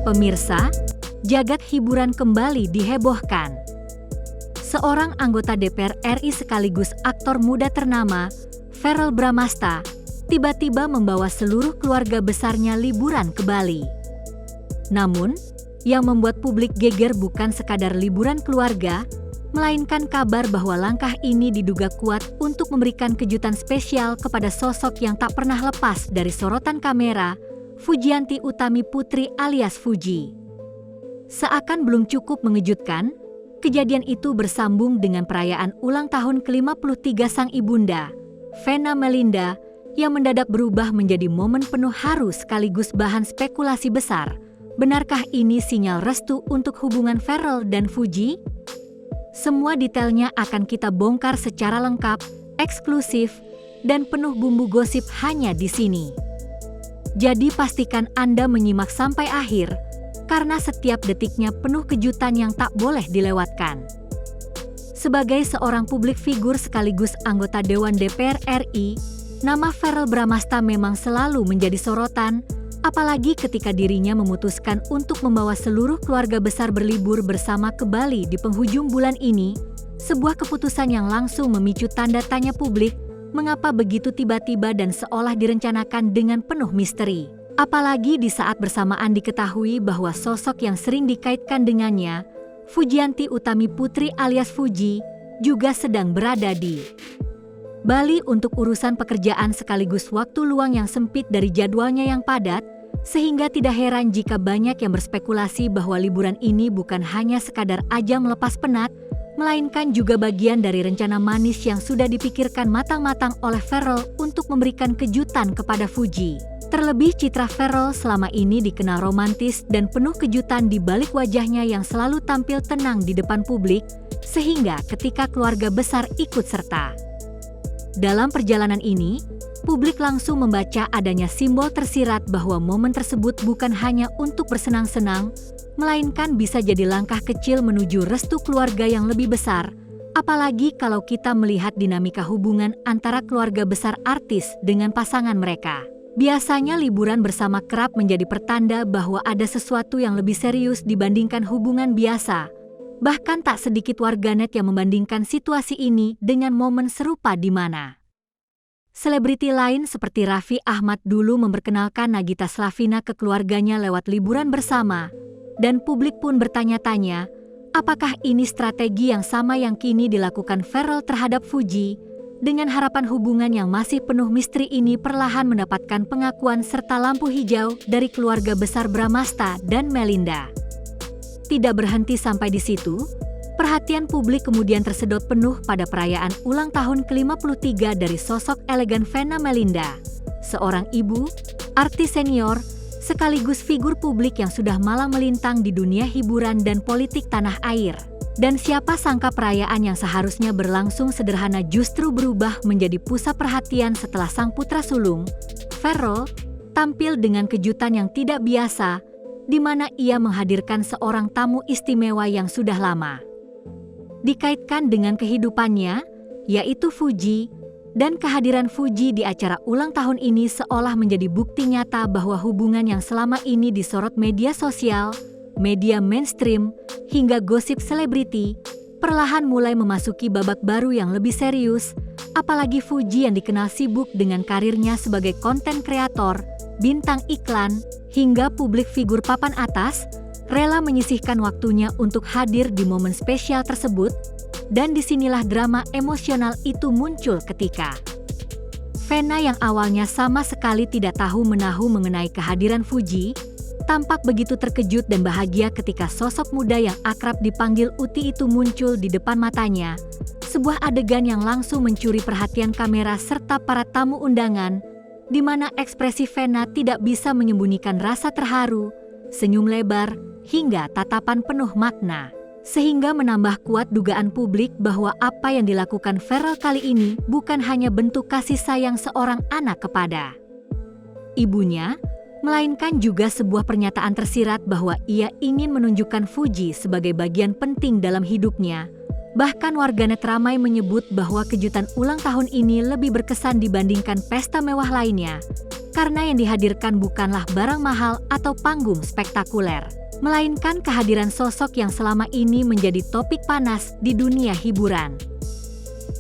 Pemirsa, jagat hiburan kembali dihebohkan. Seorang anggota DPR RI sekaligus aktor muda ternama, Verrel Bramasta, tiba-tiba membawa seluruh keluarga besarnya liburan ke Bali. Namun, yang membuat publik geger bukan sekadar liburan keluarga, melainkan kabar bahwa langkah ini diduga kuat untuk memberikan kejutan spesial kepada sosok yang tak pernah lepas dari sorotan kamera, Fujianti Utami Putri alias Fuji. Seakan belum cukup mengejutkan, kejadian itu bersambung dengan perayaan ulang tahun ke-53 sang ibunda, Vena Melinda, yang mendadak berubah menjadi momen penuh haru sekaligus bahan spekulasi besar. Benarkah ini sinyal restu untuk hubungan Verrel dan Fuji? Semua detailnya akan kita bongkar secara lengkap, eksklusif, dan penuh bumbu gosip hanya di sini. Jadi pastikan Anda menyimak sampai akhir, karena setiap detiknya penuh kejutan yang tak boleh dilewatkan. Sebagai seorang publik figur sekaligus anggota Dewan DPR RI, nama Verrel Bramasta memang selalu menjadi sorotan, apalagi ketika dirinya memutuskan untuk membawa seluruh keluarga besar berlibur bersama ke Bali di penghujung bulan ini, sebuah keputusan yang langsung memicu tanda tanya publik, mengapa begitu tiba-tiba dan seolah direncanakan dengan penuh misteri. Apalagi di saat bersamaan diketahui bahwa sosok yang sering dikaitkan dengannya, Fujianti Utami Putri alias Fuji, juga sedang berada di Bali untuk urusan pekerjaan sekaligus waktu luang yang sempit dari jadwalnya yang padat, sehingga tidak heran jika banyak yang berspekulasi bahwa liburan ini bukan hanya sekadar ajang melepas penat, melainkan juga bagian dari rencana manis yang sudah dipikirkan matang-matang oleh Verrel untuk memberikan kejutan kepada Fuji. Terlebih citra Verrel selama ini dikenal romantis dan penuh kejutan di balik wajahnya yang selalu tampil tenang di depan publik, sehingga ketika keluarga besar ikut serta dalam perjalanan ini, publik langsung membaca adanya simbol tersirat bahwa momen tersebut bukan hanya untuk bersenang-senang, melainkan bisa jadi langkah kecil menuju restu keluarga yang lebih besar, apalagi kalau kita melihat dinamika hubungan antara keluarga besar artis dengan pasangan mereka. Biasanya liburan bersama kerap menjadi pertanda bahwa ada sesuatu yang lebih serius dibandingkan hubungan biasa. Bahkan tak sedikit warganet yang membandingkan situasi ini dengan momen serupa di mana selebriti lain seperti Raffi Ahmad dulu memperkenalkan Nagita Slavina ke keluarganya lewat liburan bersama, dan publik pun bertanya-tanya, apakah ini strategi yang sama yang kini dilakukan Verrel terhadap Fuji, dengan harapan hubungan yang masih penuh misteri ini perlahan mendapatkan pengakuan serta lampu hijau dari keluarga besar Bramasta dan Melinda. Tidak berhenti sampai di situ, perhatian publik kemudian tersedot penuh pada perayaan ulang tahun ke-53 dari sosok elegan Vena Melinda, seorang ibu, artis senior, sekaligus figur publik yang sudah malang melintang di dunia hiburan dan politik tanah air. Dan siapa sangka perayaan yang seharusnya berlangsung sederhana justru berubah menjadi pusat perhatian setelah sang putra sulung, Verrel, tampil dengan kejutan yang tidak biasa, di mana ia menghadirkan seorang tamu istimewa yang sudah lama dikaitkan dengan kehidupannya, yaitu Fuji, dan kehadiran Fuji di acara ulang tahun ini seolah menjadi bukti nyata bahwa hubungan yang selama ini disorot media sosial, media mainstream, hingga gosip selebriti, perlahan mulai memasuki babak baru yang lebih serius, apalagi Fuji yang dikenal sibuk dengan karirnya sebagai konten kreator, bintang iklan, hingga publik figur papan atas, rela menyisihkan waktunya untuk hadir di momen spesial tersebut, dan disinilah drama emosional itu muncul ketika Vena yang awalnya sama sekali tidak tahu menahu mengenai kehadiran Fuji, tampak begitu terkejut dan bahagia ketika sosok muda yang akrab dipanggil Uti itu muncul di depan matanya, sebuah adegan yang langsung mencuri perhatian kamera serta para tamu undangan, di mana ekspresi Vena tidak bisa menyembunyikan rasa terharu, senyum lebar, hingga tatapan penuh makna, sehingga menambah kuat dugaan publik bahwa apa yang dilakukan Verrel kali ini bukan hanya bentuk kasih sayang seorang anak kepada ibunya, melainkan juga sebuah pernyataan tersirat bahwa ia ingin menunjukkan Fuji sebagai bagian penting dalam hidupnya. Bahkan warganet ramai menyebut bahwa kejutan ulang tahun ini lebih berkesan dibandingkan pesta mewah lainnya, Karena yang dihadirkan bukanlah barang mahal atau panggung spektakuler, melainkan kehadiran sosok yang selama ini menjadi topik panas di dunia hiburan.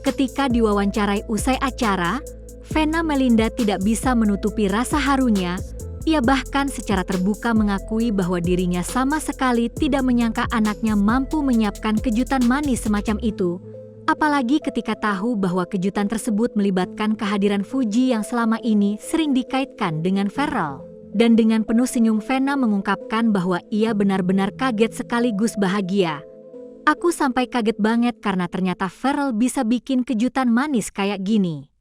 Ketika diwawancarai usai acara, Venna Melinda tidak bisa menutupi rasa harunya. Ia bahkan secara terbuka mengakui bahwa dirinya sama sekali tidak menyangka anaknya mampu menyiapkan kejutan manis semacam itu. Apalagi ketika tahu bahwa kejutan tersebut melibatkan kehadiran Fuji yang selama ini sering dikaitkan dengan Pharrell. Dan dengan penuh senyum Venna mengungkapkan bahwa ia benar-benar kaget sekaligus bahagia. Aku sampai kaget banget karena ternyata Pharrell bisa bikin kejutan manis kayak gini.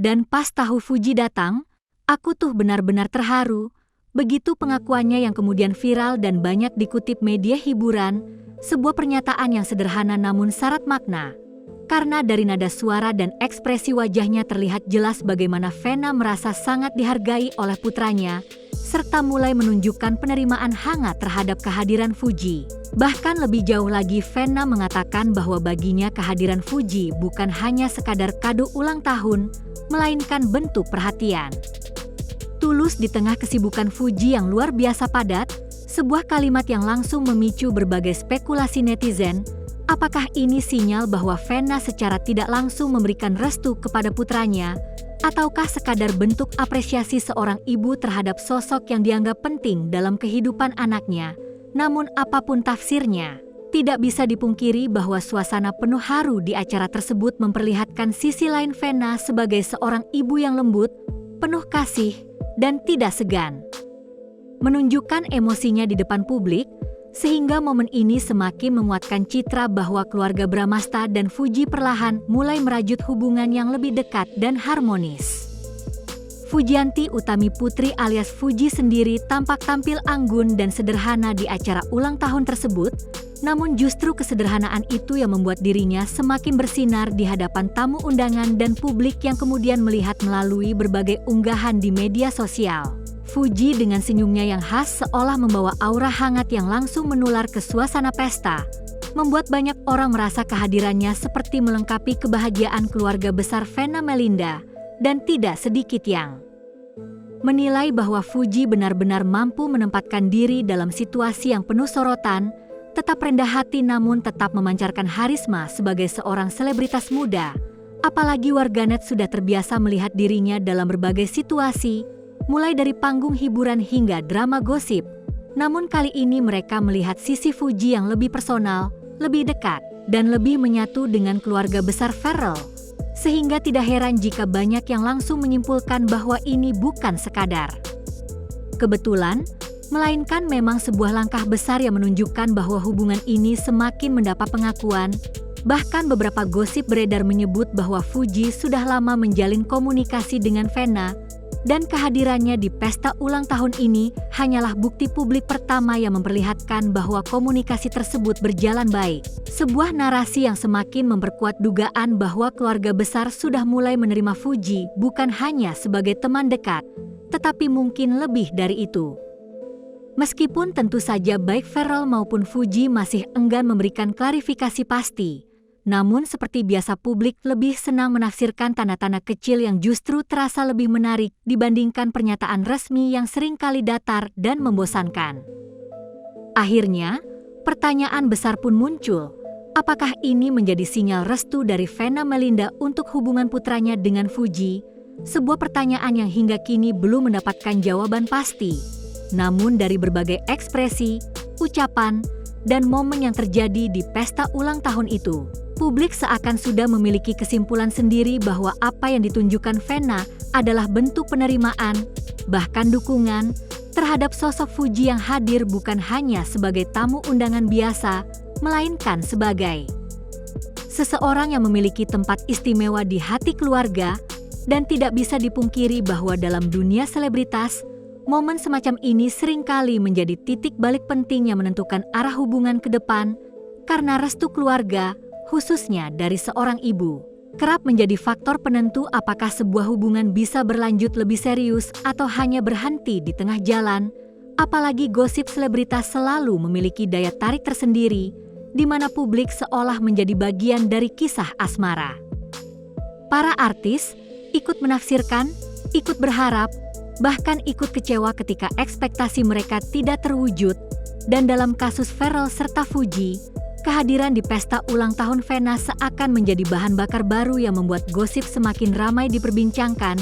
Dan pas tahu Fuji datang, aku tuh benar-benar terharu. Begitu pengakuannya yang kemudian viral dan banyak dikutip media hiburan, sebuah pernyataan yang sederhana namun syarat makna. Karena dari nada suara dan ekspresi wajahnya terlihat jelas bagaimana Venna merasa sangat dihargai oleh putranya, serta mulai menunjukkan penerimaan hangat terhadap kehadiran Fuji. Bahkan lebih jauh lagi Venna mengatakan bahwa baginya kehadiran Fuji bukan hanya sekadar kado ulang tahun, melainkan bentuk perhatian. Tulus di tengah kesibukan Fuji yang luar biasa padat, sebuah kalimat yang langsung memicu berbagai spekulasi netizen. Apakah ini sinyal bahwa Venna secara tidak langsung memberikan restu kepada putranya, ataukah sekadar bentuk apresiasi seorang ibu terhadap sosok yang dianggap penting dalam kehidupan anaknya? Namun apapun tafsirnya, tidak bisa dipungkiri bahwa suasana penuh haru di acara tersebut memperlihatkan sisi lain Venna sebagai seorang ibu yang lembut, penuh kasih, dan tidak segan menunjukkan emosinya di depan publik, sehingga momen ini semakin menguatkan citra bahwa keluarga Bramasta dan Fuji perlahan mulai merajut hubungan yang lebih dekat dan harmonis. Fujianti Utami Putri alias Fuji sendiri tampak tampil anggun dan sederhana di acara ulang tahun tersebut, namun justru kesederhanaan itu yang membuat dirinya semakin bersinar di hadapan tamu undangan dan publik yang kemudian melihat melalui berbagai unggahan di media sosial. Fuji dengan senyumnya yang khas seolah membawa aura hangat yang langsung menular ke suasana pesta, membuat banyak orang merasa kehadirannya seperti melengkapi kebahagiaan keluarga besar Venna Melinda, dan tidak sedikit yang menilai bahwa Fuji benar-benar mampu menempatkan diri dalam situasi yang penuh sorotan, tetap rendah hati namun tetap memancarkan harisma sebagai seorang selebritas muda. Apalagi warganet sudah terbiasa melihat dirinya dalam berbagai situasi, mulai dari panggung hiburan hingga drama gosip. Namun kali ini mereka melihat sisi Fuji yang lebih personal, lebih dekat, dan lebih menyatu dengan keluarga besar Pharrell. Sehingga tidak heran jika banyak yang langsung menyimpulkan bahwa ini bukan sekadar kebetulan, melainkan memang sebuah langkah besar yang menunjukkan bahwa hubungan ini semakin mendapat pengakuan. Bahkan beberapa gosip beredar menyebut bahwa Fuji sudah lama menjalin komunikasi dengan Venna, dan kehadirannya di pesta ulang tahun ini hanyalah bukti publik pertama yang memperlihatkan bahwa komunikasi tersebut berjalan baik. Sebuah narasi yang semakin memperkuat dugaan bahwa keluarga besar sudah mulai menerima Fuji bukan hanya sebagai teman dekat, tetapi mungkin lebih dari itu. Meskipun tentu saja baik Pharrell maupun Fuji masih enggan memberikan klarifikasi pasti, namun seperti biasa publik lebih senang menafsirkan tanda-tanda kecil yang justru terasa lebih menarik dibandingkan pernyataan resmi yang seringkali datar dan membosankan. Akhirnya, pertanyaan besar pun muncul. Apakah ini menjadi sinyal restu dari Venna Melinda untuk hubungan putranya dengan Fuji? Sebuah pertanyaan yang hingga kini belum mendapatkan jawaban pasti. Namun dari berbagai ekspresi, ucapan, dan momen yang terjadi di pesta ulang tahun itu, publik seakan sudah memiliki kesimpulan sendiri bahwa apa yang ditunjukkan Venna adalah bentuk penerimaan, bahkan dukungan, terhadap sosok Fuji yang hadir bukan hanya sebagai tamu undangan biasa, melainkan sebagai seseorang yang memiliki tempat istimewa di hati keluarga. Dan tidak bisa dipungkiri bahwa dalam dunia selebritas, momen semacam ini seringkali menjadi titik balik penting yang menentukan arah hubungan ke depan, karena restu keluarga, khususnya dari seorang ibu, kerap menjadi faktor penentu apakah sebuah hubungan bisa berlanjut lebih serius atau hanya berhenti di tengah jalan. Apalagi gosip selebritas selalu memiliki daya tarik tersendiri, di mana publik seolah menjadi bagian dari kisah asmara. Para artis ikut menafsirkan, ikut berharap, bahkan ikut kecewa ketika ekspektasi mereka tidak terwujud. Dan dalam kasus Pharrell serta Fuji, kehadiran di pesta ulang tahun Vena seakan menjadi bahan bakar baru yang membuat gosip semakin ramai diperbincangkan,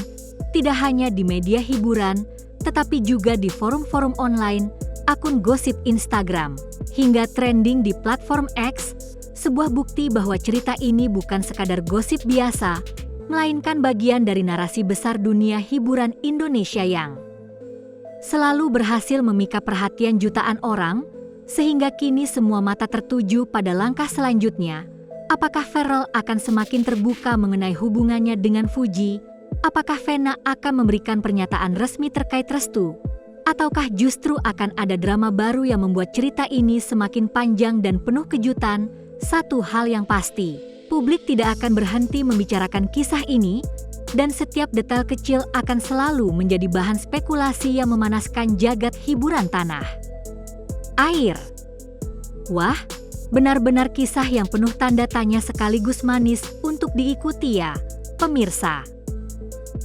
tidak hanya di media hiburan, tetapi juga di forum-forum online, akun gosip Instagram, hingga trending di platform X, sebuah bukti bahwa cerita ini bukan sekadar gosip biasa, melainkan bagian dari narasi besar dunia hiburan Indonesia yang selalu berhasil memikat perhatian jutaan orang, sehingga kini semua mata tertuju pada langkah selanjutnya. Apakah Pharrell akan semakin terbuka mengenai hubungannya dengan Fuji? Apakah Vena akan memberikan pernyataan resmi terkait restu? Ataukah justru akan ada drama baru yang membuat cerita ini semakin panjang dan penuh kejutan? Satu hal yang pasti, publik tidak akan berhenti membicarakan kisah ini, dan setiap detail kecil akan selalu menjadi bahan spekulasi yang memanaskan jagat hiburan tanah air. Wah, benar-benar kisah yang penuh tanda tanya sekaligus manis untuk diikuti ya, pemirsa.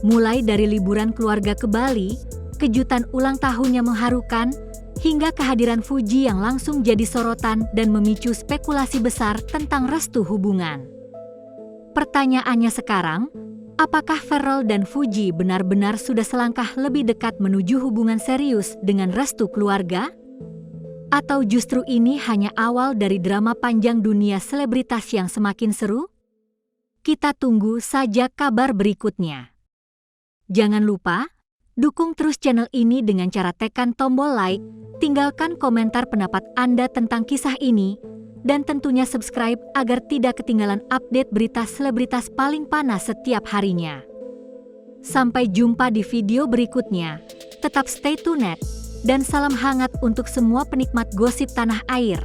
Mulai dari liburan keluarga ke Bali, kejutan ulang tahunnya mengharukan, hingga kehadiran Fuji yang langsung jadi sorotan dan memicu spekulasi besar tentang restu hubungan. Pertanyaannya sekarang, apakah Pharrell dan Fuji benar-benar sudah selangkah lebih dekat menuju hubungan serius dengan restu keluarga? Atau justru ini hanya awal dari drama panjang dunia selebritas yang semakin seru? Kita tunggu saja kabar berikutnya. Jangan lupa, dukung terus channel ini dengan cara tekan tombol like, tinggalkan komentar pendapat Anda tentang kisah ini, dan tentunya subscribe agar tidak ketinggalan update berita selebritas paling panas setiap harinya. Sampai jumpa di video berikutnya, tetap stay tuned, dan salam hangat untuk semua penikmat gosip tanah air.